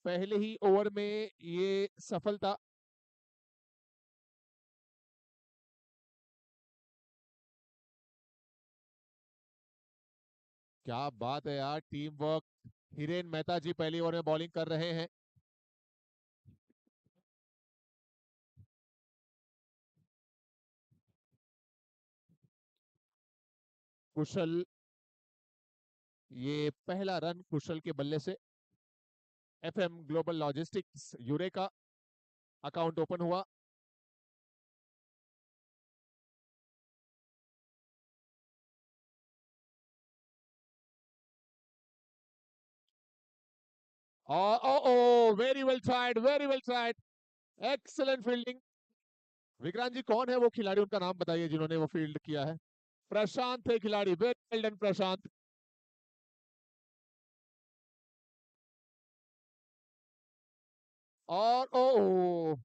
पहले ही ओवर में ये सफलता। क्या बात है यार, टीम वर्क। हिरेन मेहता जी पहली ओवर में बॉलिंग कर रहे हैं। कुशल, ये पहला रन कुशल के बल्ले से। FM global logistics Eureka account open हुआ। Oh very well tried, very well tried, excellent fielding. Vikrant ji, कौन है वो खिलाड़ी, उनका नाम बताइए जिन्होंने वो फील्ड किया है। प्रशांत थे खिलाड़ी, वेरी वेल डन प्रशांत। और ओ,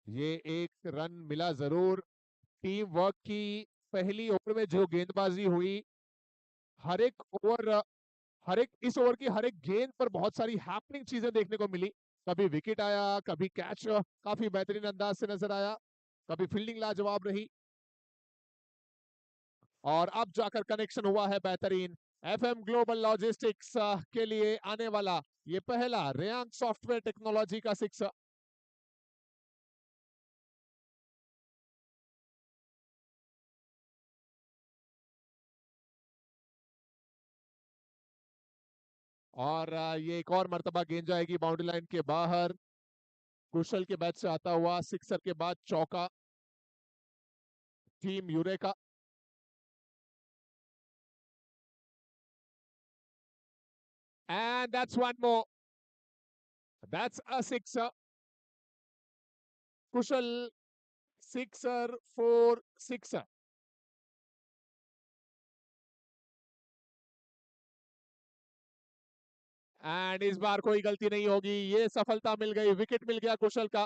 ये एक रन मिला जरूर। टीम वर्क की पहली ओवर में जो गेंदबाजी हुई, हर एक ओवर, हर एक इस ओवर की हर एक गेंद पर बहुत सारी हैपनिंग चीजें देखने को मिली। कभी विकेट आया, कभी कैच काफी बेहतरीन अंदाज से नजर आया, कभी फील्डिंग लाजवाब रही, और अब जाकर कनेक्शन हुआ है बेहतरीन। एफएम ग्लोबल लॉजिस्टिक्स के लिए आने वाला ये पहला रेयांग सॉफ्टवेयर टेक्नोलॉजी का सिक्स। और ये एक और मर्तबा गेंद जाएगी बाउंड्री लाइन के बाहर। कुशल के बैट से आता हुआ सिक्सर के बाद चौका, team eureka. And that's one more, that's a sixer. Kusal sixer, four sixer. And इस बार कोई गलती नहीं होगी, ये सफलता मिल गई, विकेट मिल गया कुशल का।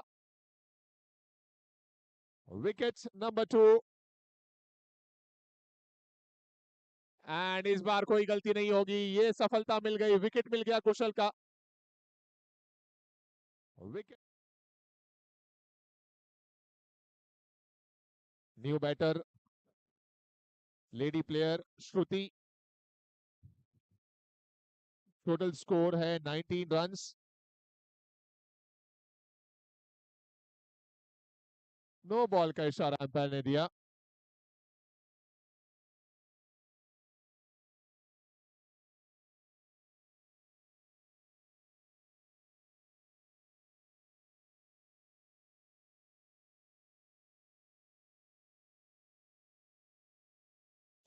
Wicket number 2। एंड इस बार कोई गलती नहीं होगी, ये सफलता मिल गई, विकेट मिल गया कुशल का। Wicket. New batter, lady player Shruti. Total score है 19 रन्स। नो बॉल का इशारा अंपायर ने दिया।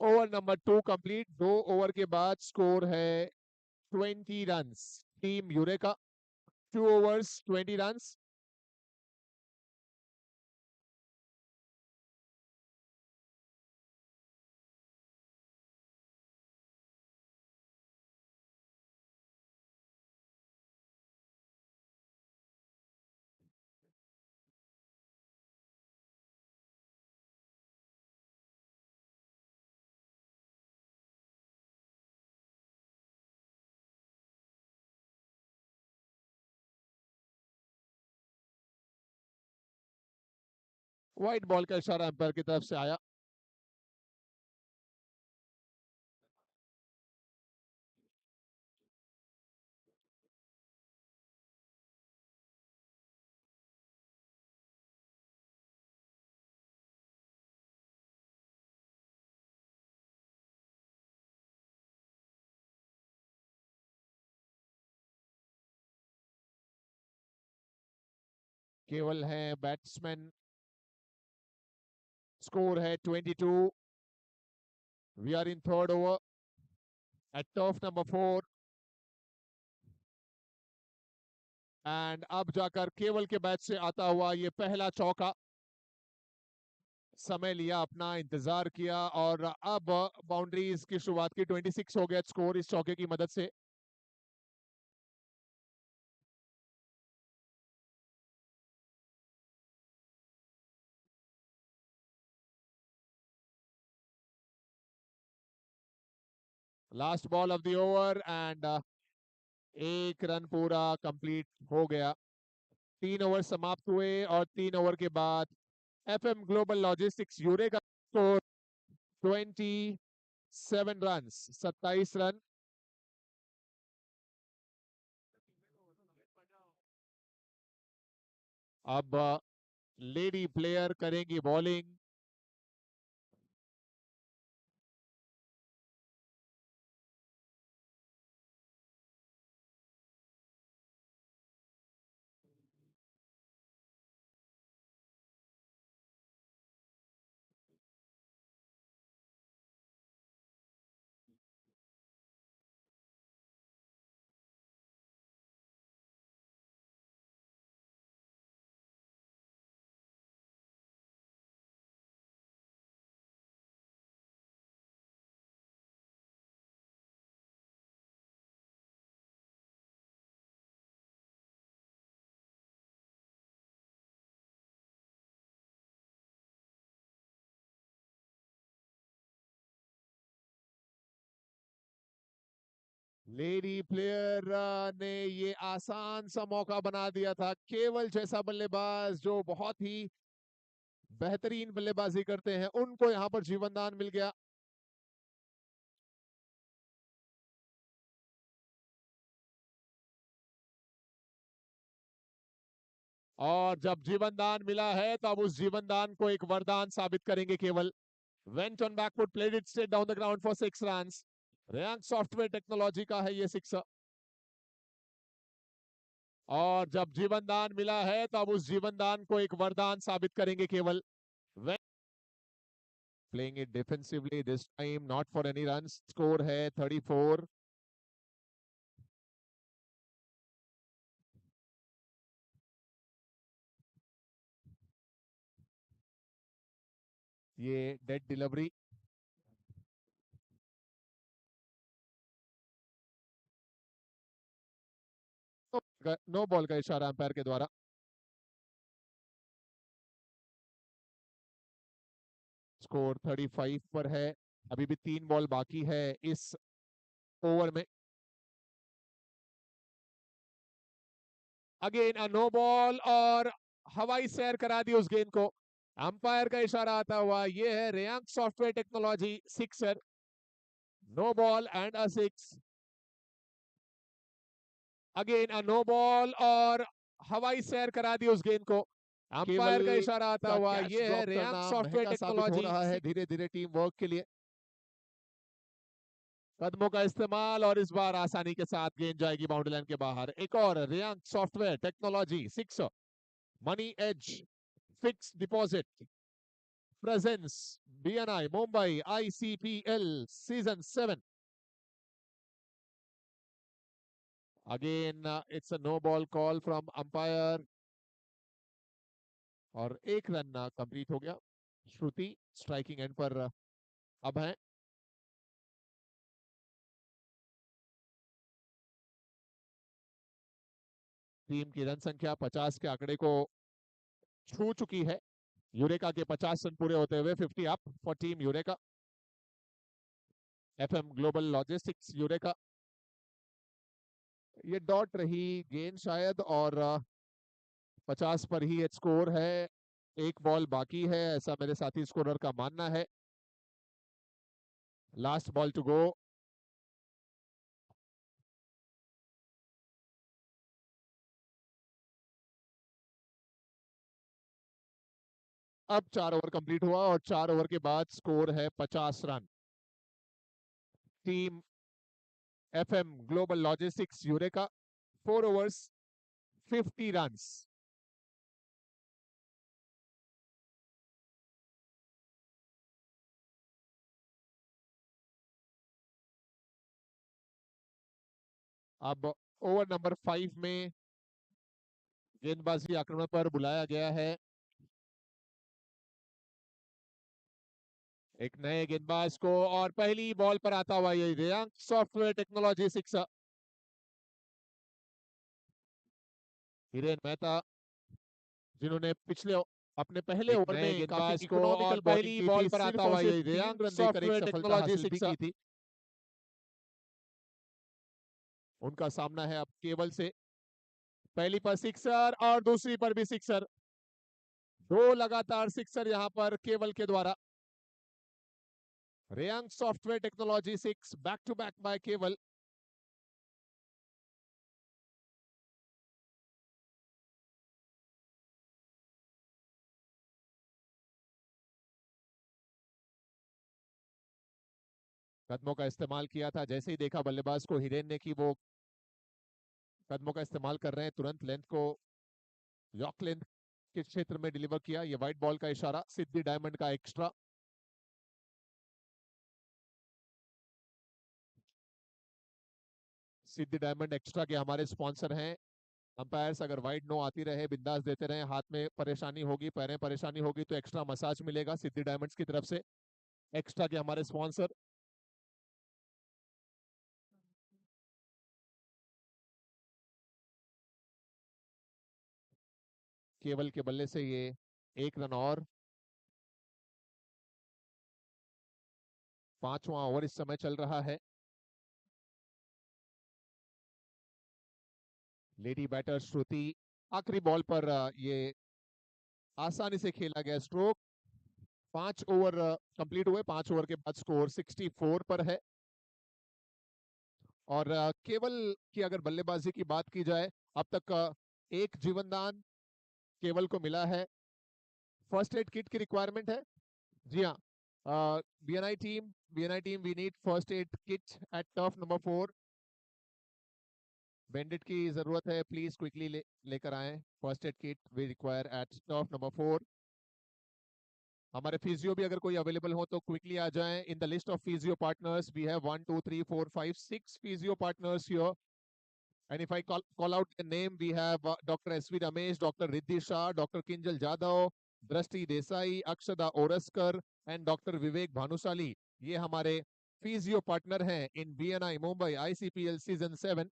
Over number 2 complete. 2 ओवर के बाद स्कोर है 20 runs, team eureka. 2 overs 20 runs. White ball का इशारा अंपायर की तरफ से आया। केवल है बैट्समैन। स्कोर है 22। We are in third over at turf number 4। And अब जाकर केवल के बैट से आता हुआ ये पहला चौका। समय लिया, अपना इंतजार किया, और अब बाउंड्रीज की शुरुआत की। 26 हो गया स्कोर इस चौके की मदद से। Last ball of the over and एक रन पूरा कंप्लीट हो गया। 3 ओवर समाप्त हुए और 3 ओवर के बाद एफएम ग्लोबल लॉजिस्टिक्स यूरे का स्कोर 27 रन, 27 रन। अब लेडी प्लेयर करेंगी बॉलिंग। लेडी प्लेयर ने ये आसान सा मौका बना दिया था। केवल जैसा बल्लेबाज जो बहुत ही बेहतरीन बल्लेबाजी करते हैं उनको यहां पर जीवनदान मिल गया। और जब जीवनदान मिला है तो अब उस जीवनदान को एक वरदान साबित करेंगे केवल। Went on back foot, played it straight down the ground for 6 runs. Reyank software technology का है ये सिक्स। और जब जीवनदान मिला है तो अब उस जीवनदान को एक वरदान साबित करेंगे केवल। Playing it defensively this time, not for any runs. Score है 34। ये डेड डिलीवरी। नो बॉल का इशारा अंपायर के द्वारा। स्कोर 35 पर है। अभी भी 3 बॉल बाकी है इस ओवर में। अगेन अ नो बॉल और हवाई सैर करा दी उस गेंद को। अंपायर का इशारा आता हुआ ये है Reyank software technology sixer. No ball and a six. Again a no ball और हवाई सैर करा दी उस गेंद को। अंपायर का इशारा आता हुआ ये है रेयांक सॉफ्टवेयर टेक्नोलॉजी हो रहा है धीरे धीरे टीम वर्क के लिए। कदमों का इस्तेमाल और इस बार आसानी के साथ गेंद जाएगी बाउंड्री लाइन के बाहर। एक और Reyank software technology six. Money as fix deposit presents BNI Mumbai ICPL Season 7. Again, it's a no ball call from umpire. और एक रन कंप्लीट हो गया। श्रुति स्ट्राइकिंग एंड पर अब है। टीम की रन संख्या 50 के आंकड़े को छू चुकी है। यूरेका के 50 रन पूरे होते हुए 50 up for team eureka. FM global logistics eureka. ये डॉट रही गेंद शायद और 50 पर ही एक स्कोर है। एक बॉल बाकी है ऐसा मेरे साथी स्कोरर का मानना है। Last ball to go. अब 4 ओवर कंप्लीट हुआ और 4 ओवर के बाद स्कोर है 50 run. Team FM global logistics eureka 4 overs 50 runs. अब ओवर नंबर 5 में गेंदबाजी आक्रमण पर बुलाया गया है एक नए गेंदबाज को और पहली बॉल पर आता हुआ ये Reyank software technology six. Hiren Mehta जिन्होंने पिछले अपने पहले ओवर में गेंदबाज को और पहली बॉल पर आता हुआ ये रेयांक सॉफ्टवेयर टेक्नोलॉजी सिक्स की थी। उनका सामना है अब केवल से। पहली पर सिक्सर और दूसरी पर भी सिक्सर, दो लगातार सिक्सर यहां पर केवल के द्वारा। Reyang software technology 6, back to back by Keval. कदमों का इस्तेमाल किया था, जैसे ही देखा बल्लेबाज को हिरेन ने कि वो कदमों का इस्तेमाल कर रहे हैं, तुरंत लेंथ को यॉक लेंथ के क्षेत्र में डिलीवर किया। ये व्हाइट बॉल का इशारा, सिद्धि डायमंड का एक्स्ट्रा। सिद्धि डायमंड एक्स्ट्रा के हमारे स्पॉन्सर हैं। अंपायर्स अगर वाइड नो आती रहे, बिंदास देते रहे, हाथ में परेशानी होगी, पैरें परेशानी होगी, तो एक्स्ट्रा मसाज मिलेगा सिद्धि डायमंड्स की तरफ से। एक्स्ट्रा के हमारे स्पॉन्सर। केवल के बल्ले से ये एक रन और। पांचवां ओवर इस समय चल रहा है। लेडी बैटर श्रुति, आखिरी बॉल पर ये आसानी से खेला गया स्ट्रोक। 5 ओवर कंप्लीट हुए, 5 ओवर के बाद स्कोर 64 पर है। और केवल की अगर बल्लेबाजी की बात की जाए, अब तक एक जीवनदान केवल को मिला है। फर्स्ट एड किट की रिक्वायरमेंट है। जी हाँ, BNI team we need first aid kit at turf number 4। Bandaid की जरूरत है, प्लीज क्विकली लेकर आए। First aid kit we require at turf number 4। हमारे फिजियो भी अगर कोई अवेलेबल हो तो क्विकली आ जाएं। In the list of physio partners we have 1 2 3 4 5 6 physio partners here. And if I call out the name, we have Dr. S.V. Ramesh, Dr. Riddhi Shah, Dr. Kinjal Jadhav, Drashti Desai, Akshada Oraskar and Dr. Vivek Bhanusali. ये हमारे physio partner हैं इन BNI Mumbai आईसीपीएल season 7।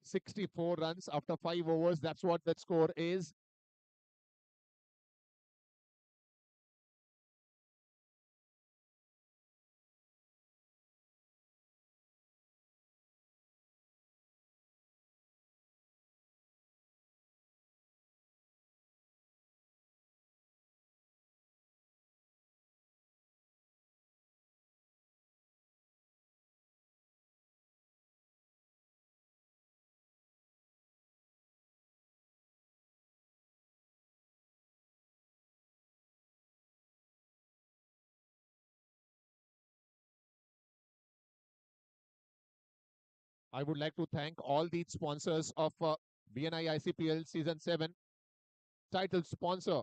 64 runs after 5 overs. That's what that score is. I would like to thank all the sponsors of BNI ICPL Season 7. Title sponsor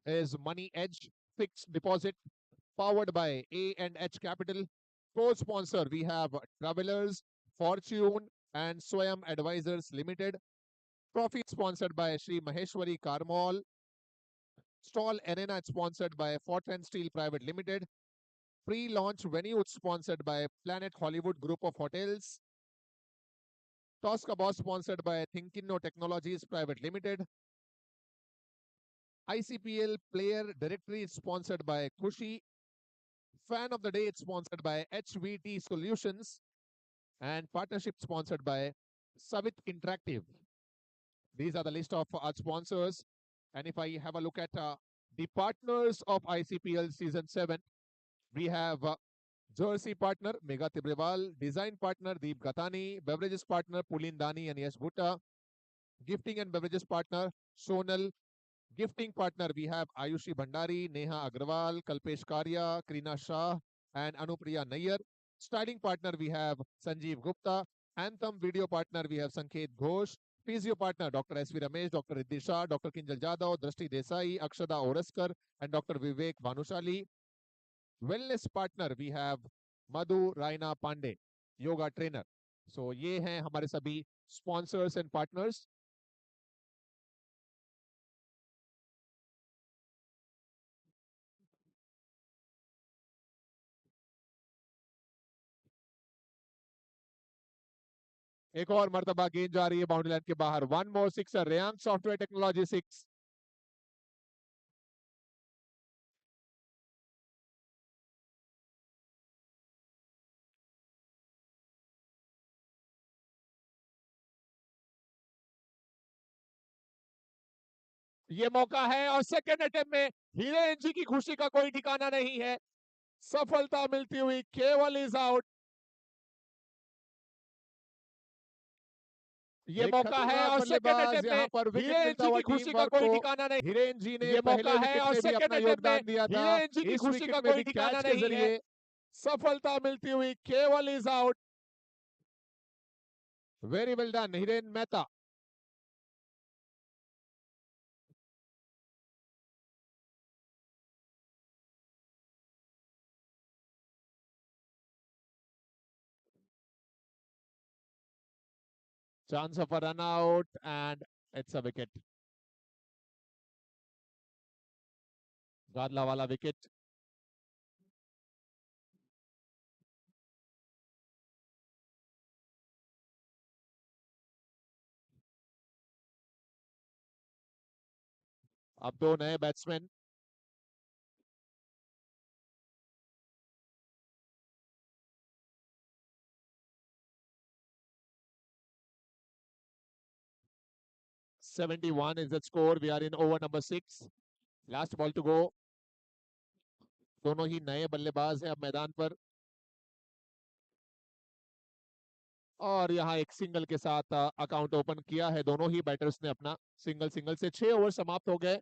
is Money Edge Fixed Deposit, powered by A&H Capital. Co-sponsor, we have Travelers, Fortune, and Swayam Advisors Limited. Trophy sponsored by Sri Maheshwari Carmol. Stall Arena sponsored by Fortran Steel Private Limited. Pre-launch venue sponsored by Planet Hollywood Group of Hotels. Tosca Boss sponsored by Thinkino Technologies Private Limited. ICPL Player Directory sponsored by Kushi. Fan of the Day sponsored by HVT Solutions. And partnership sponsored by Savit Interactive. These are the list of our sponsors. And if I have a look at the partners of ICPL Season 7, we have Jersey partner Megha Tibrewal, design partner Deep Gathani, beverages partner Pulin Dani and Yash Bhutta, gifting and beverages partner Sonal, gifting partner we have Ayushi Bhandari, Neha Agrawal, Kalpesh Karya, Krina Shah and Anupriya Nayyar. Styling partner we have Sanjeev Gupta. Anthem video partner we have Sanket Ghosh. Physio partner Dr. S.V. Ramesh, Dr. Riddhi Shah, Dr. Kinjal Jadhav, Drashti Desai, Akshada Oraskar and Dr. Vivek Bhanushali. Wellness partner we have Madhu Raina Pandey, yoga trainer. So ये हैं हमारे सभी sponsors and partners. एक और मर्तबा गेंद जा रही है बाउंड्री लाइन के बाहर। One more sixer, Reyang software technology 6। ये मौका है और सेकेंड अटेम्प्ट में हीरेन जी की खुशी का कोई ठिकाना नहीं है। सफलता मिलती हुई केवल इज आउट। ये मौका है और सेकेंड बल्लेबाज अटेम्प्ट यहाँ में पर विकेट हीरेन मिलता जी हुआ की टीम खुशी का वर्क कोई को। ठिकाना नहीं। हिरेन जी ने ये पहले मौका है विकेट और में भी सेकेंड अपना अटेम्प्ट में योगदान दिया था, हीरेन जी की इस खुशी विकेट का में कोई भी ठिकाना कैच के नहीं है। जरिए सफलता मिलती हुई केवल is out. Very well done Hiren Mehta. Chance of a run out and it's a wicket. गादला वाला विकेट। अब दो नए batsman. (71 is the score. We are in over number 6. Last ball to go. दोनों ही नए बल्लेबाज हैं अब मैदान पर और यहाँ एक सिंगल के साथ अकाउंट ओपन किया है दोनों ही बैटर्स ने अपना। सिंगल सिंगल से 6 ओवर समाप्त हो गए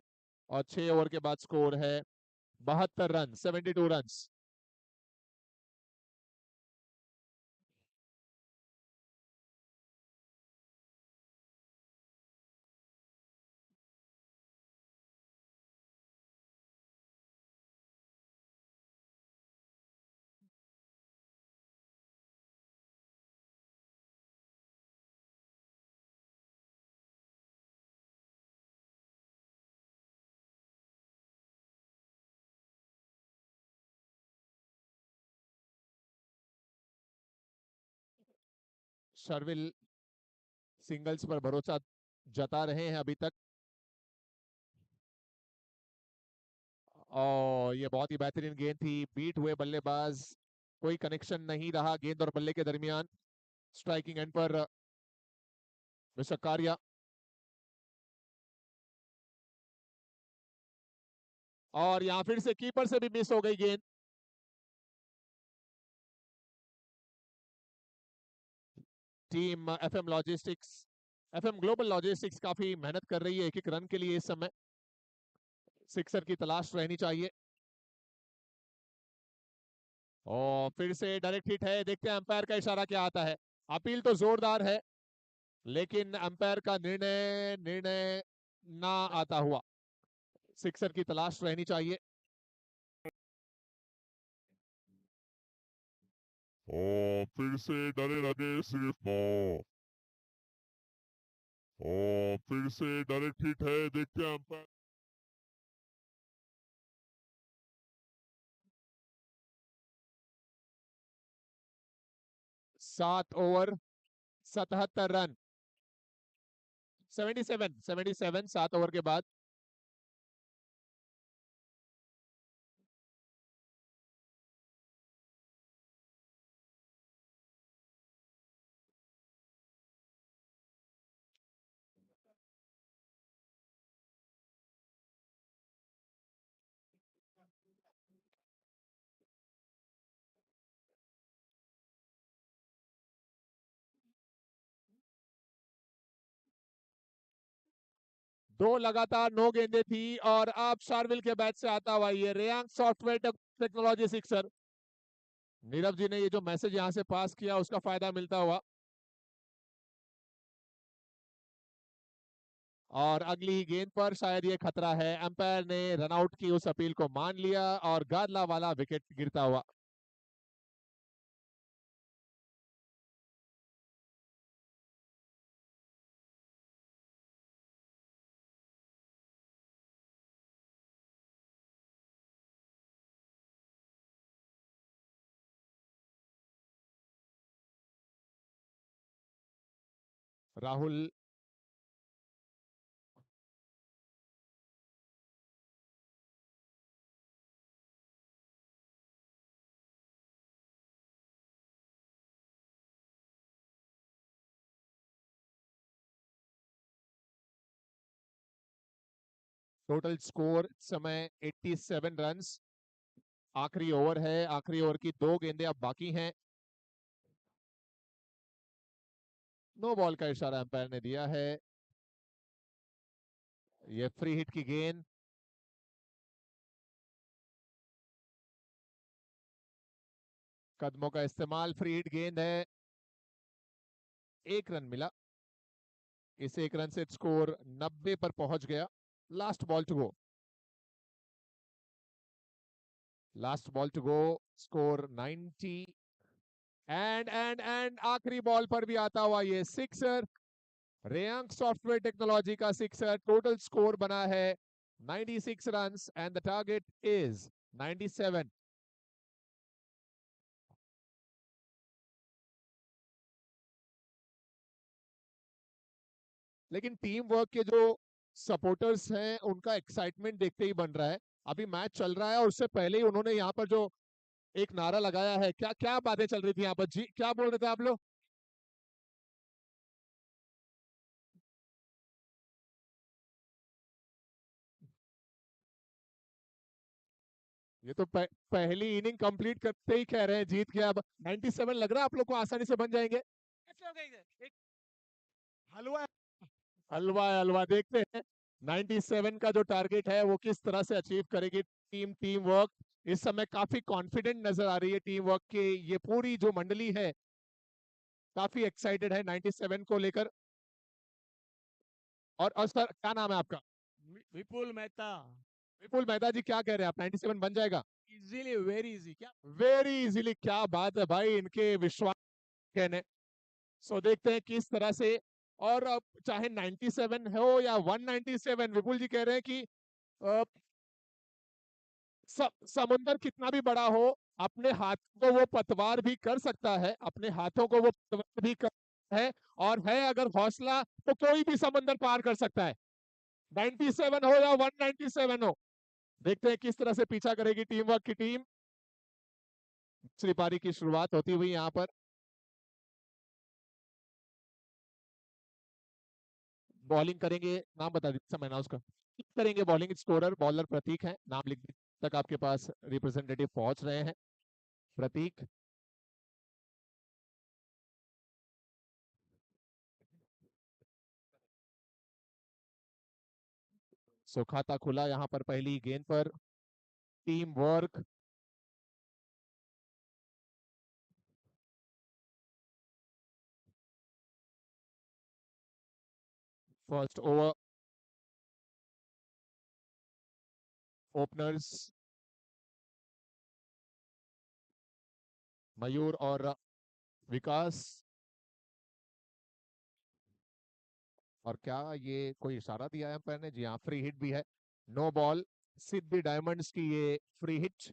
और 6 ओवर के बाद स्कोर है 72 रन, 72 रन। शर्विल सिंगल्स पर भरोसा जता रहे हैं अभी तक और ये बहुत ही बेहतरीन गेंद थी। बीट हुए बल्लेबाज, कोई कनेक्शन नहीं रहा गेंद और बल्ले के दरमियान। स्ट्राइकिंग एंड पर विशकारिया और यहां फिर से कीपर से भी मिस हो गई गेंद। टीम एफएम ग्लोबल लॉजिस्टिक्स काफी मेहनत कर रही है एक एक रन के लिए इस समय। सिक्सर की तलाश रहनी चाहिए और फिर से डायरेक्ट हिट है। देखते हैं अंपायर का इशारा क्या आता है। अपील तो जोरदार है लेकिन अंपायर का निर्णय निर्णय ना आता हुआ। सिक्सर की तलाश रहनी चाहिए और फिर से डरे लगे सिर्फ बॉल और फिर से डायरेक्ट हिट है। देखते हैं अंपायर 7 ओवर 77 रन। 77 7 ओवर के बाद। दो लगातार नो गेंदें थी और अब शार्विल के बैट से आता हुआ ये रेयांग सॉफ्टवेयर टेक्नोलॉजी सिक्सर। नीरव जी ने ये जो मैसेज यहां से पास किया उसका फायदा मिलता हुआ और अगली गेंद पर शायद ये खतरा है। अंपायर ने रनआउट की उस अपील को मान लिया और गादला वाला विकेट गिरता हुआ। राहुल टोटल स्कोर इस समय 87 रन्स। आखिरी ओवर है, आखिरी ओवर की 2 गेंदें अब बाकी हैं। नो बॉल का इशारा अंपायर ने दिया है। ये फ्री हिट की गेंद। कदमों का इस्तेमाल, फ्री हिट गेंद है। 1 रन मिला। इस 1 रन से स्कोर 90 पर पहुंच गया। Last ball to go. Last ball to go, score 90। And आखिरी बॉल पर भी आता हुआ ये सिक्सर, रेयांक सॉफ्टवेयर टेक्नोलॉजी का सिक्सर। टोटल स्कोर बना है 96 runs and the target is 97। लेकिन टीम वर्क के जो सपोर्टर्स हैं उनका एक्साइटमेंट देखते ही बन रहा है। अभी मैच चल रहा है और उससे पहले ही उन्होंने यहाँ पर जो एक नारा लगाया है, क्या क्या बातें चल रही थी यहाँ पर जी, क्या बोल रहे थे आप लोग? ये तो पहली इनिंग कंप्लीट करते ही कह रहे हैं जीत गया। अब 97 लग रहा है आप लोग को आसानी से बन जाएंगे? हलवा हलवा हलवा देखते हैं 97 का जो टारगेट है वो किस तरह से अचीव करेगी टीम वर्क। इस समय काफी कॉन्फिडेंट नजर आ रही है टीम वर्क के। ये पूरी जो मंडली है काफी एक्साइटेड है 97 को लेकर। और सर क्या नाम है आपका? विपुल मेहता। विपुल मेहता जी, क्या कह रहे हैं आप, 97 बन जाएगा? Easily, very easy. क्या वेरी इजीली, क्या बात है भाई, इनके विश्वास कहने। सो देखते हैं किस तरह से। और अब चाहे 97 हो या 197, विपुल जी कह रहे हैं कि समुंदर कितना भी बड़ा हो, अपने हाथ को वो पतवार भी कर सकता है, अपने हाथों को वो पतवार भी कर सकता है। और है अगर हौसला तो कोई भी समंदर पार कर सकता है। 97 हो या 197 हो, देखते हैं किस तरह से पीछा करेगी टीम वर्क की टीम। दूसरी पारी की शुरुआत होती हुई यहाँ पर बॉलिंग करेंगे। नाम बता दीजिए समय ना उसका। करेंगे बॉलिंग स्कोरर, बॉलर प्रतीक है, नाम लिख दीजिए। तक आपके पास रिप्रेजेंटेटिव पहुंच रहे हैं। प्रतीक, सो खाता खुला यहाँ पर पहली गेंद पर। Team work, first over. Openers Mayur और विकास। और क्या ये कोई इशारा दिया है अंपायर ने? जी हाँ, फ्री हिट भी है। नो बॉल, सिद्धि डायमंड्स की ये free hit.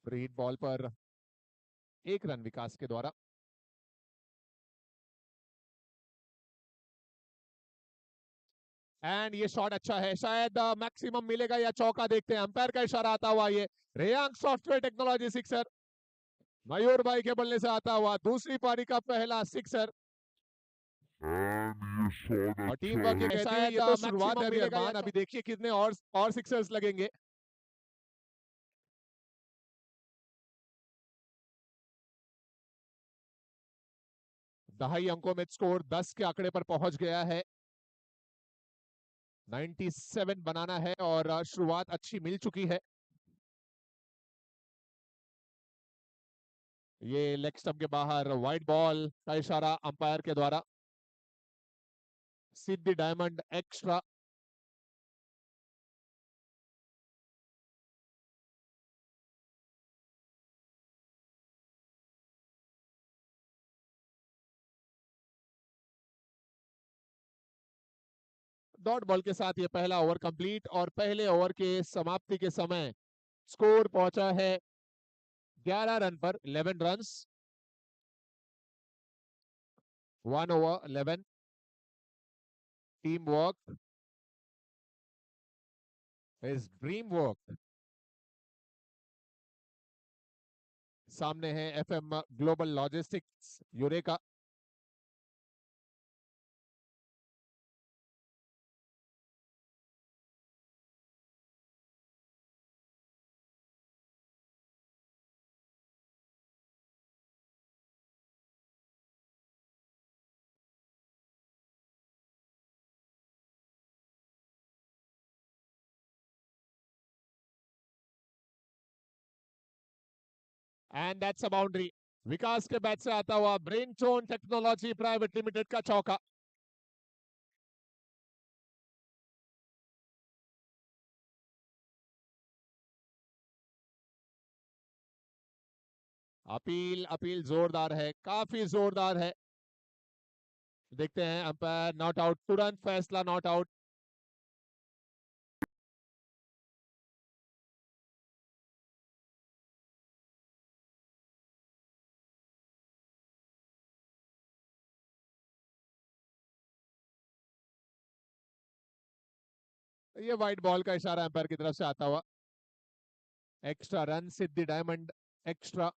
Free hit ball पर 1 रन विकास के द्वारा। एंड ये शॉट अच्छा है, शायद मैक्सिमम मिलेगा या चौका, देखते हैं। अंपायर का इशारा आता हुआ ये रेयांक सॉफ्टवेयर टेक्नोलॉजी सिक्सर, मयूर भाई के बल्ले से आता हुआ दूसरी पारी का पहला सिक्सर। एंड ये शॉट और टीम अच्छा वर्क ये है। कहती है ये तो शुरुआत है अभी अरमान, अभी देखिए कितने और सिक्सर्स लगेंगे। दहाई अंकों में स्कोर 10 के आंकड़े पर पहुंच गया है। 97 बनाना है और शुरुआत अच्छी मिल चुकी है। ये लेग स्टंप के बाहर वाइड बॉल का इशारा अंपायर के द्वारा। सिद्धि डायमंड एक्स्ट्रा। डॉट बॉल के साथ ये पहला ओवर कंप्लीट और पहले ओवर के समाप्ति के समय स्कोर पहुंचा है 11 रन पर, 11 runs. 1 over 11। Team work is dream work. सामने है FM global logistics Eureka. And that's a boundary. Vikas के बैट से आता हुआ ब्रेनटोन टेक्नोलॉजी प्राइवेट लिमिटेड का चौका। अपील अपील जोरदार है, काफी जोरदार है। देखते हैं अंपायर नॉट आउट, तुरंत फैसला नॉट आउट। ये वाइट बॉल का इशारा अंपायर की तरफ से आता हुआ। एक्स्ट्रा रन सिद्धि डायमंड एक्स्ट्रा।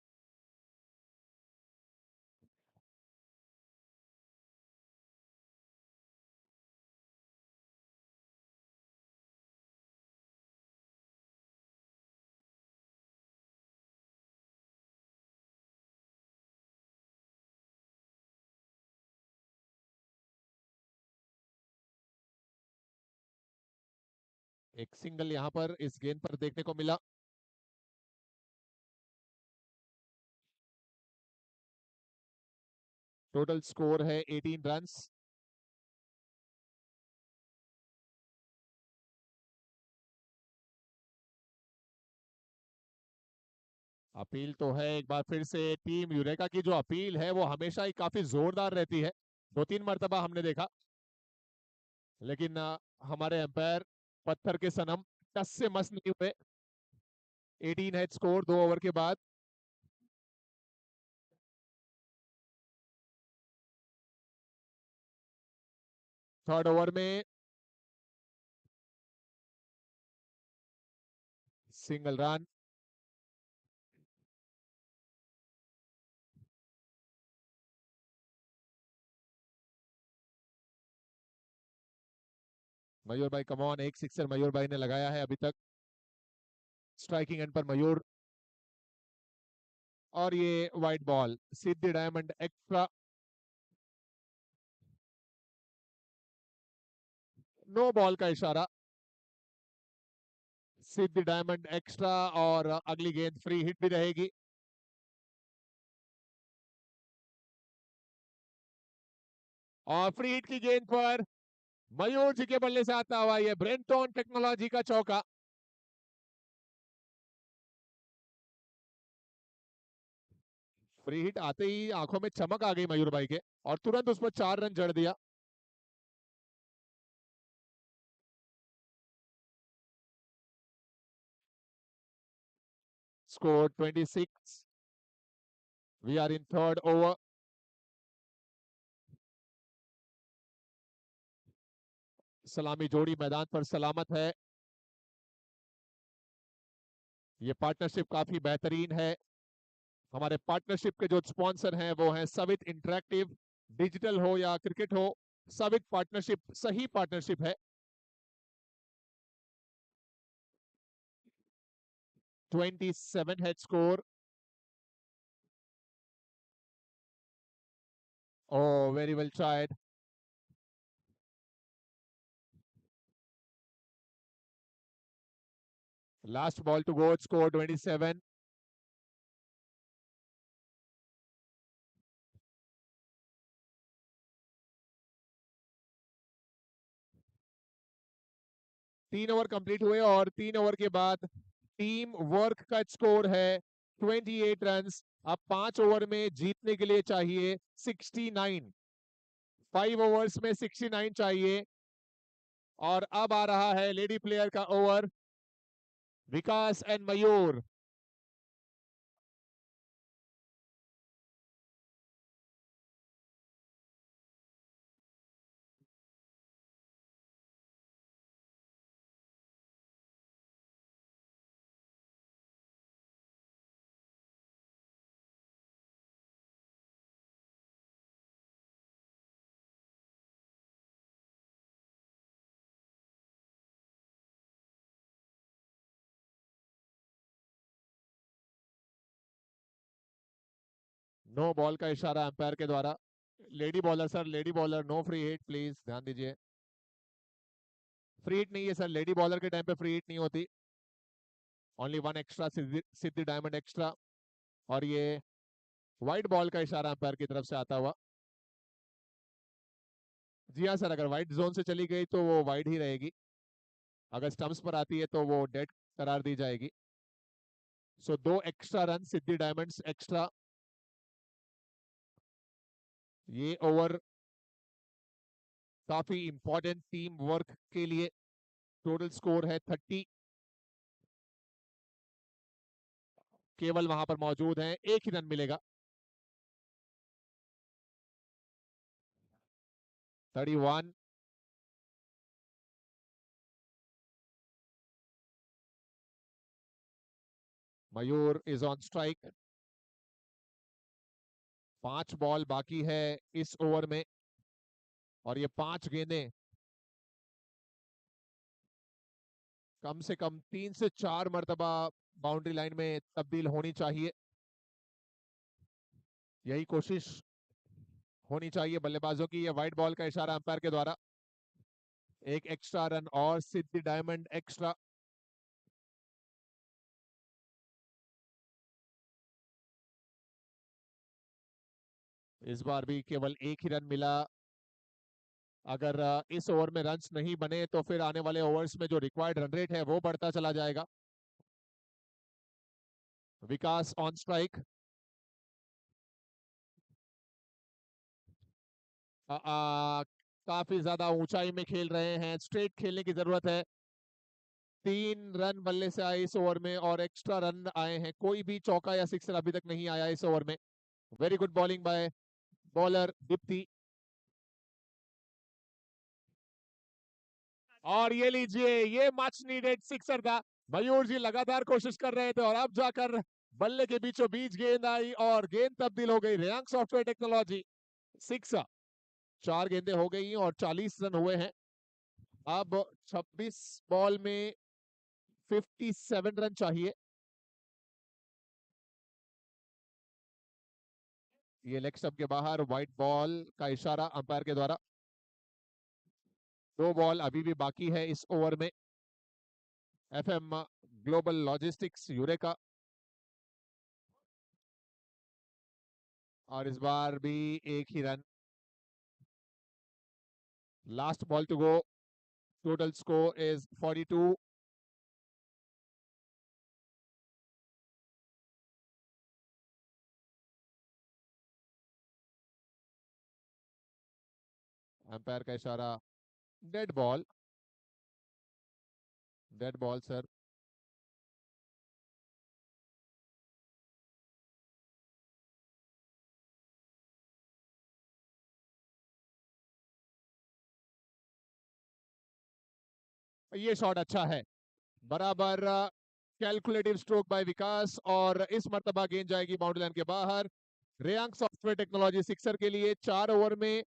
एक सिंगल यहां पर इस गेंद पर देखने को मिला। टोटल स्कोर है 18 रन्स। अपील तो है एक बार फिर से। टीम यूरेका की जो अपील है वो हमेशा ही काफी जोरदार रहती है। 2-3 मर्तबा हमने देखा, लेकिन हमारे अंपायर पत्थर के सनम टस से मस नहीं हुए। 18 है स्कोर 2 ओवर के बाद। थर्ड ओवर में सिंगल रन। मयूर भाई कमॉन, एक सिक्सर मयूर भाई ने लगाया है अभी तक। स्ट्राइकिंग एंड पर मयूर। और ये वाइट बॉल, सिद्धि डायमंड एक्स्ट्रा। नो बॉल का इशारा। सिद्धि डायमंड एक्स्ट्रा और अगली गेंद फ्री हिट भी रहेगी। और फ्री हिट की गेंद पर मयूर जी के बल्ले से आता हुआ ये ब्रेंटोन टेक्नोलॉजी का चौका। फ्री हिट आते ही आंखों में चमक आ गई मयूर भाई के, और तुरंत उस पर 4 रन जड़ दिया। Score 26। We are in third over. सलामी जोड़ी मैदान पर सलामत है। ये पार्टनरशिप काफी बेहतरीन है। हमारे पार्टनरशिप के जो स्पॉन्सर हैं वो हैं सवित इंटरैक्टिव। डिजिटल हो या क्रिकेट हो, सवित पार्टनरशिप सही पार्टनरशिप है। 27 है score. Oh, very well tried. Last ball to go, score 27. तीन ओवर कंप्लीट हुए और 3 ओवर के बाद टीम वर्क का स्कोर है 28 रन्स। अब 5 ओवर में जीतने के लिए चाहिए 69। 5 ओवर्स में 69 चाहिए। और अब आ रहा है लेडी प्लेयर का over, Vikas and Mayur. No ball का इशारा अंपायर के द्वारा। Lady bowler sir, lady bowler, no free hit please, ध्यान दीजिए। फ्री हिट नहीं है सर, लेडी बॉलर के टाइम पे फ्री हिट नहीं होती। Only one extra, Siddhi diamond extra. और ये वाइट बॉल का इशारा अंपायर की तरफ से आता हुआ। जी हाँ सर, अगर वाइट जोन से चली गई तो वो वाइड ही रहेगी, अगर स्टंप्स पर आती है तो वो डेड करार दी जाएगी। सो 2 एक्स्ट्रा रन, सिद्धि डायमंड्स एक्स्ट्रा। ये ओवर काफी इंपॉर्टेंट टीम वर्क के लिए। टोटल स्कोर है 30। केवल वहां पर मौजूद है, एक ही रन मिलेगा। 31। मयूर इज ऑन स्ट्राइक। 5 बॉल बाकी है इस ओवर में, और ये 5 गेंदें कम से कम 3 से 4 मर्तबा बाउंड्री लाइन में तब्दील होनी चाहिए। यही कोशिश होनी चाहिए बल्लेबाजों की। ये वाइट बॉल का इशारा अंपायर के द्वारा। एक एक्स्ट्रा रन और सिद्धि डायमंड एक्स्ट्रा। इस बार भी केवल एक ही रन मिला। अगर इस ओवर में रन्स नहीं बने तो फिर आने वाले ओवर्स में जो रिक्वायर्ड रन रेट है वो बढ़ता चला जाएगा। विकास ऑन स्ट्राइक। काफी ज्यादा ऊंचाई में खेल रहे हैं, स्ट्रेट खेलने की जरूरत है। 3 रन बल्ले से आए इस ओवर में और एक्स्ट्रा रन आए हैं। कोई भी चौका या सिक्सर अभी तक नहीं आया इस ओवर में। Very good bowling bye bowler Deepti. और ये लीजिए, ये मच नीडेड सिक्सर था। मयूर जी लगातार कोशिश कर रहे थे और अब जाकर बल्ले के बीचों बीच गेंद आई और गेंद तब्दील हो गई। रेयांग सॉफ्टवेयर टेक्नोलॉजी 6। 4 गेंदें हो गई और 40 रन हुए हैं। अब 26 बॉल में 57 रन चाहिए। ये लेग स्टंप के बाहर, व्हाइट बॉल का इशारा अंपायर के द्वारा। 2 बॉल अभी भी बाकी है इस ओवर में। FM global logistics Eureka. और इस बार भी एक ही run. Last ball to go. Total score is 42। Umpire का इशारा dead ball. Dead ball sir. ये शॉट अच्छा है, बराबर कैलकुलेटिव स्ट्रोक बाय विकास, और इस मर्तबा गेंद जाएगी बाउंड्री लाइन के बाहर। रेयांग सॉफ्टवेयर टेक्नोलॉजी सिक्सर के लिए 4 ओवर में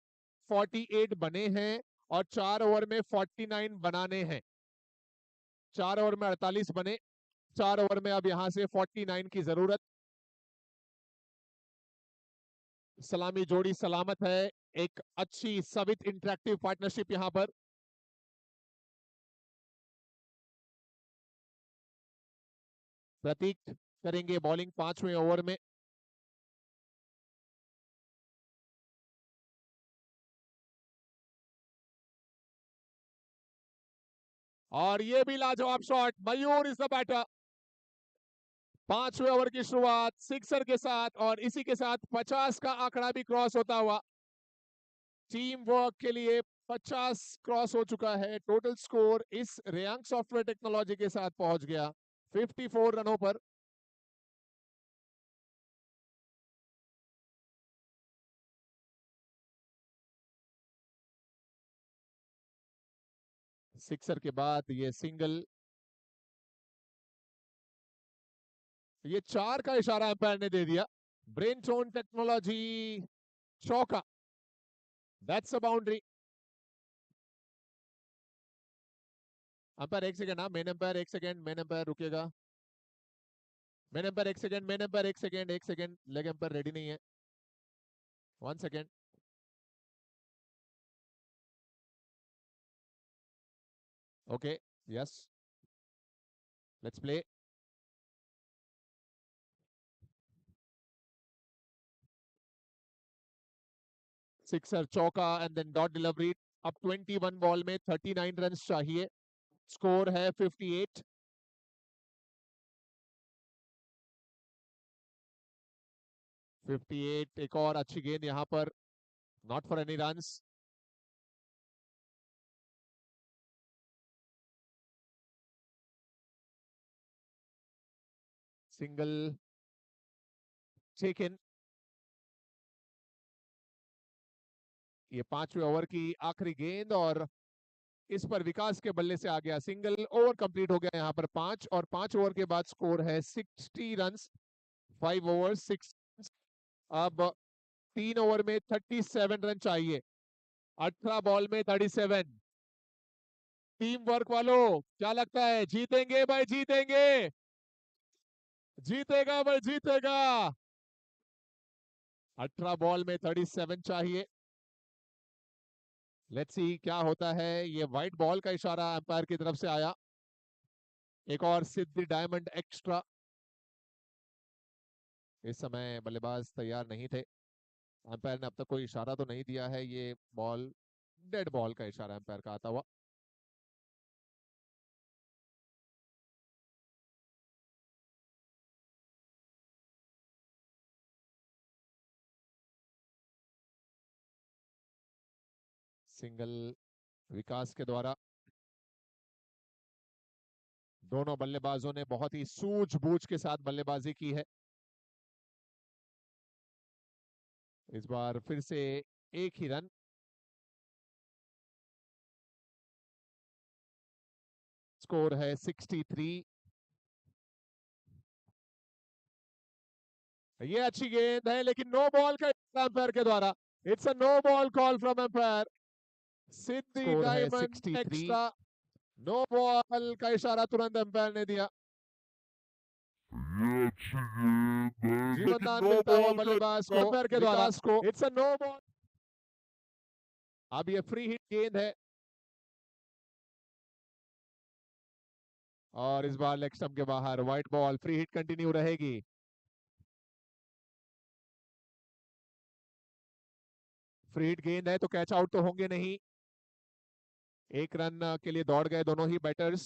48 बने हैं और 4 ओवर में 49 बनाने हैं। 4 ओवर में 48 बने, 4 ओवर में अब यहां से 49 की जरूरत। सलामी जोड़ी सलामत है। एक अच्छी सवित इंटरेक्टिव पार्टनरशिप यहां पर। प्रतीक करेंगे बॉलिंग 5वें ओवर में। और ये भी लाजवाब shot, Mayur is the batter. 5वें ओवर की शुरुआत सिक्सर के साथ और इसी के साथ 50 का आंकड़ा भी क्रॉस होता हुआ। टीम वर्क के लिए 50 क्रॉस हो चुका है। टोटल स्कोर इस रेयांग सॉफ्टवेयर टेक्नोलॉजी के साथ पहुंच गया 54 रनों पर। सिक्सर के बाद ये सिंगल। ये 4 का इशारा अंपायर ने दे दिया। ब्रेन टोन टेक्नोलॉजी चौका। That's a boundary. Umpire 1 second, हाँ main umpire 1 second, main umpire रुकेगा। Main umpire 1 second, main umpire 1 second, 1 second, leg umpire ready नहीं है। 1 second. Okay, yes. Let's play. Sixer चौका and then dot delivery. अब 21 ball में 39 run चाहिए. Score है 58. एक और अच्छी गेंद यहाँ पर. Not for any runs. Single taken. ये 5वें ओवर की आखिरी गेंद और इस पर विकास के बल्ले से आ गया सिंगल. ओवर कंप्लीट हो गया यहाँ पर 5 और 5 ओवर के बाद स्कोर है 60 रन्स. 5 ओवर 6. अब 3 ओवर में 37 रन चाहिए. 18 बॉल में 37. टीम वर्क वालों क्या लगता है जीतेंगे भाई? जीतेंगे, जीतेगा भाई, जीतेगा. 18 बॉल में 37 चाहिए. लेट्स सी क्या होता है. ये व्हाइट बॉल का इशारा अंपायर की तरफ से आया. एक और सिद्धि डायमंड एक्स्ट्रा. इस समय बल्लेबाज तैयार नहीं थे. अंपायर ने अब तक कोई इशारा तो नहीं दिया है. ये बॉल डेड बॉल का इशारा अंपायर का आता हुआ. सिंगल विकास के द्वारा. दोनों बल्लेबाजों ने बहुत ही सूझबूझ के साथ बल्लेबाजी की है. इस बार फिर से एक ही रन. स्कोर है 63. ये अच्छी गेंद है लेकिन नो बॉल का अंपायर के द्वारा. It's a no ball call from umpire. Siddhi diamond extra. No ball का इशारा तुरंत अंपायर ने दिया. ये अच्छी गेंद है लेकिन जीवनदान नो मिलता है बॉल बल्लेबाज को अंपायर के द्वारा. It's a no ball. अब ये फ्री हिट गेंद है और इस बार लेग स्टंप के बाहर. White ball. Free hit continue रहेगी. फ्री हिट गेंद है तो कैच आउट तो होंगे नहीं. एक रन के लिए दौड़ गए दोनों ही बैटर्स.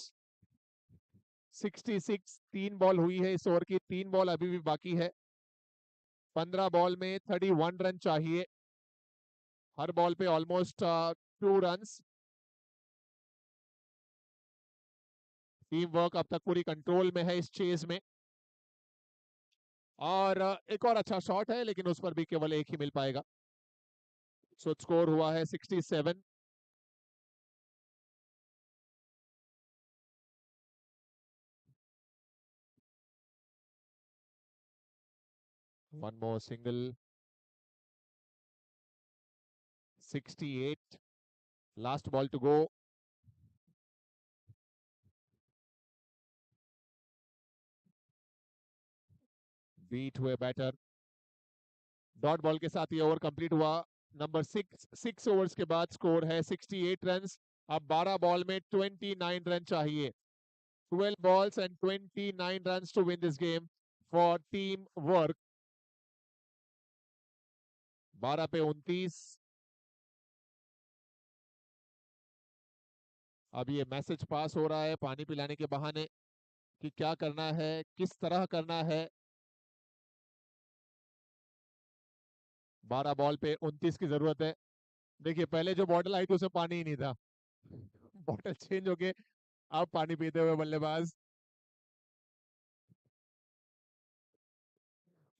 66. 3 बॉल हुई है इस ओवर की. 3 बॉल अभी भी बाकी है. 15 बॉल में 31 रन चाहिए. हर बॉल पे ऑलमोस्ट 2 रन्स. टीम वर्क अब तक पूरी कंट्रोल में है इस चेज में. और एक और अच्छा शॉट है लेकिन उस पर भी केवल एक ही मिल पाएगा. सो स्कोर हुआ है 67. One more single. 68. Last ball to go. Beat हुए बैटर. डॉट बॉल के साथ ये ओवर कंप्लीट हुआ. नंबर 6 ओवर्स के बाद स्कोर है 68 रन. अब 12 बॉल में 29 रन चाहिए. 12 balls and 29 runs to win this game for team work. 12 पे 29. अब ये मैसेज पास हो रहा है पानी पिलाने के बहाने कि क्या करना है, किस तरह करना है. 12 बॉल पे 29 की जरूरत है. देखिए पहले जो बॉटल आई थी उसमें पानी ही नहीं था. बॉटल चेंज हो गए. अब पानी पीते हुए बल्लेबाज.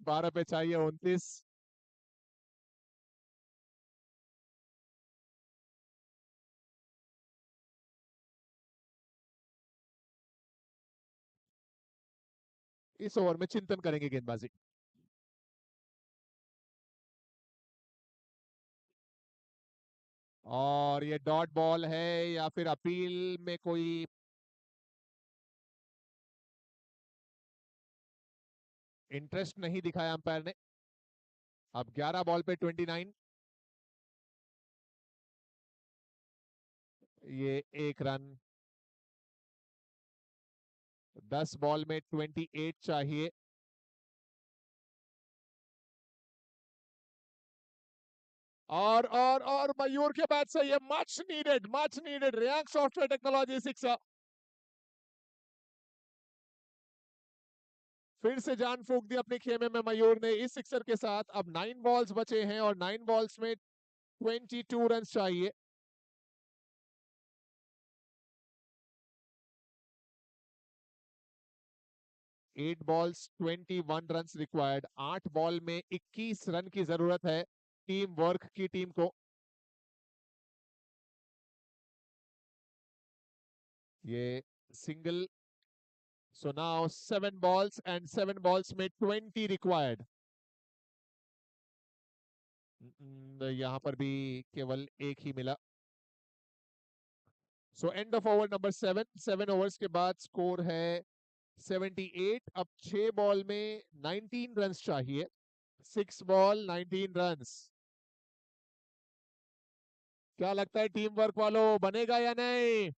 12 पे चाहिए 29. इस ओवर में चिंतन करेंगे गेंदबाजी. और ये डॉट बॉल है या फिर अपील में कोई इंटरेस्ट नहीं दिखाया अंपायर ने. अब 11 बॉल पे 29, ये 1 रन। 10 बॉल में 28 चाहिए। और मयूर के बैट से ये match needed Riyank software technology sixer. फिर से जान फूंक दी अपने खेमे में मयूर ने इस सिक्सर के साथ। अब 9 बॉल्स बचे हैं और 9 बॉल्स में 22 रन चाहिए। Eight balls 21 run required. 8 ball में 21 रन की जरूरत है टीम वर्क की टीम को। ये single. So now 7 balls and 7 balls में 20 रिक्वायर्ड। यहां पर भी केवल एक ही मिला। So end of over number 7। 7 overs के बाद स्कोर है 78। अब 6 बॉल में 19 रन्स चाहिए। 6 बॉल 19 रन्स। क्या लगता है टीम वर्क वालों, बनेगा या नहीं?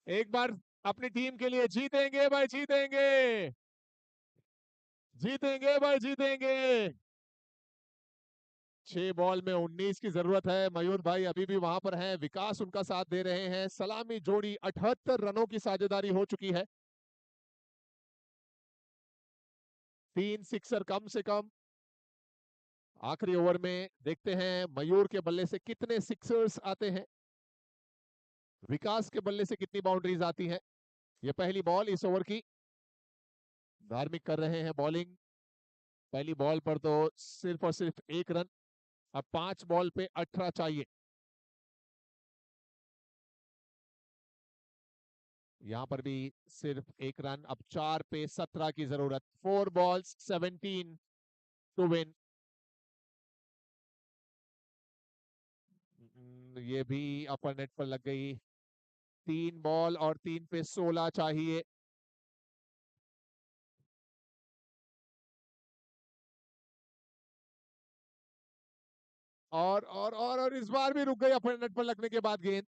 एक बार अपनी टीम के लिए जीतेंगे भाई, जीतेंगे जीतेंगे भाई, जीतेंगे। 6 बॉल में 19 की जरूरत है। मयूर भाई अभी भी वहां पर हैं, विकास उनका साथ दे रहे हैं। सलामी जोड़ी 78 रनों की साझेदारी हो चुकी है। 3 सिक्सर कम से कम। आखिरी ओवर में देखते हैं मयूर के बल्ले से कितने सिक्सर्स आते हैं, विकास के बल्ले से कितनी बाउंड्रीज आती हैं। ये पहली बॉल इस ओवर की। धार्मिक कर रहे हैं बॉलिंग। पहली बॉल पर तो सिर्फ और सिर्फ 1 रन। अब 5 बॉल पे 18 चाहिए। यहां पर भी सिर्फ 1 रन। अब 4 पे 17 की जरूरत। 4 बॉल्स 17 टू विन। ये भी अपर नेट पर लग गई। 3 बॉल और 3 पे 16 चाहिए। और इस बार भी रुक गई अपर नेट पर लगने के बाद गेंद।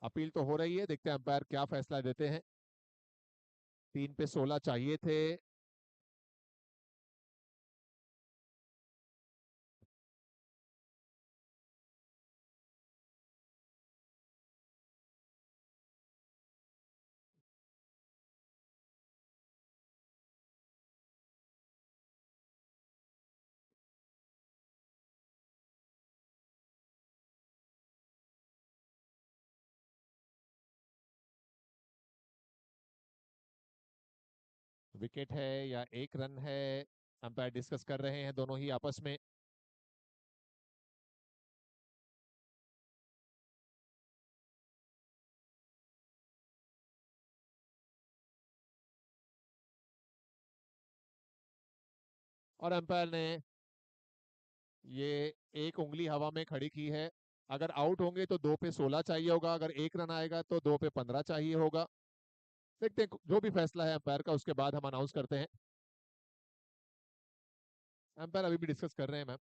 अपील तो हो रही है, देखते हैं अंपायर क्या फैसला देते हैं। 3 पे 16 चाहिए थे। विकेट है या 1 रन है, अंपायर डिस्कस कर रहे हैं दोनों ही आपस में। और अंपायर ने ये एक उंगली हवा में खड़ी की है। अगर आउट होंगे तो 2 पे 16 चाहिए होगा, अगर 1 रन आएगा तो 2 पे 15 चाहिए होगा। देखते हैं जो भी फैसला है अंपायर का, उसके बाद हम अनाउंस करते हैं। अंपायर अभी भी डिस्कस कर रहे हैं मैम।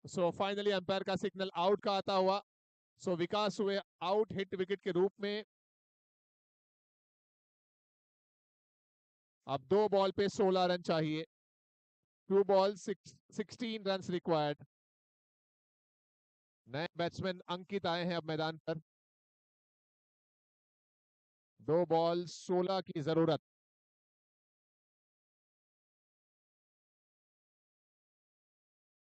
सो फाइनली अंपायर का सिग्नल आउट का आता हुआ। सो विकास हुए आउट हिट विकेट के रूप में। अब 2 बॉल पे 16 रन चाहिए। 2 बॉल 16 रन रिक्वायर्ड। नए बैट्समैन अंकित आए हैं अब मैदान पर। 2 बॉल 16 की जरूरत।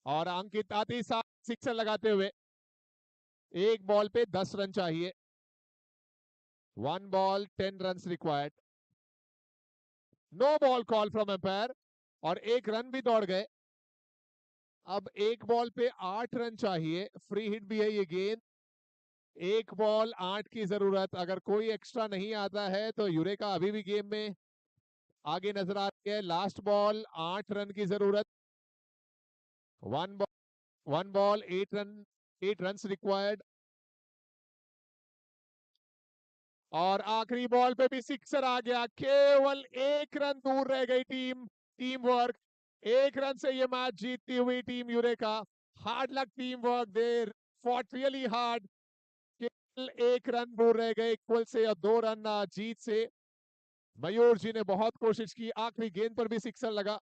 और अंकित आते ही साथ सिक्सर लगाते हुए। 1 बॉल पे 10 रन चाहिए। 1 ball 10 run required. No ball call from umpire और 1 रन भी दौड़ गए। अब 1 बॉल पे 8 रन चाहिए। फ्री हिट भी है ये गेंद। 1 बॉल 8 की जरूरत। अगर कोई एक्स्ट्रा नहीं आता है तो यूरेका अभी भी गेम में आगे नजर आ रही है। लास्ट बॉल 8 रन की जरूरत। 1 बॉल 1 ball 8 runs required. और आखिरी बॉल पे भी सिक्सर आ गया, केवल 1 रन दूर रह गई टीम वर्क। 1 रन से ये मैच जीतती हुई team Eureka. Hard luck team work, there fought really hard. Keval 1 run दूर रह गए इक्वल से और 2 रन जीत से। मयूर जी ने बहुत कोशिश की, आखिरी गेंद पर भी सिक्सर लगा,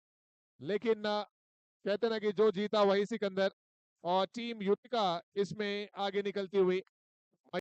लेकिन कहते ना कि जो जीता वही सिकंदर, और टीम यूरेका इसमें आगे निकलती हुई।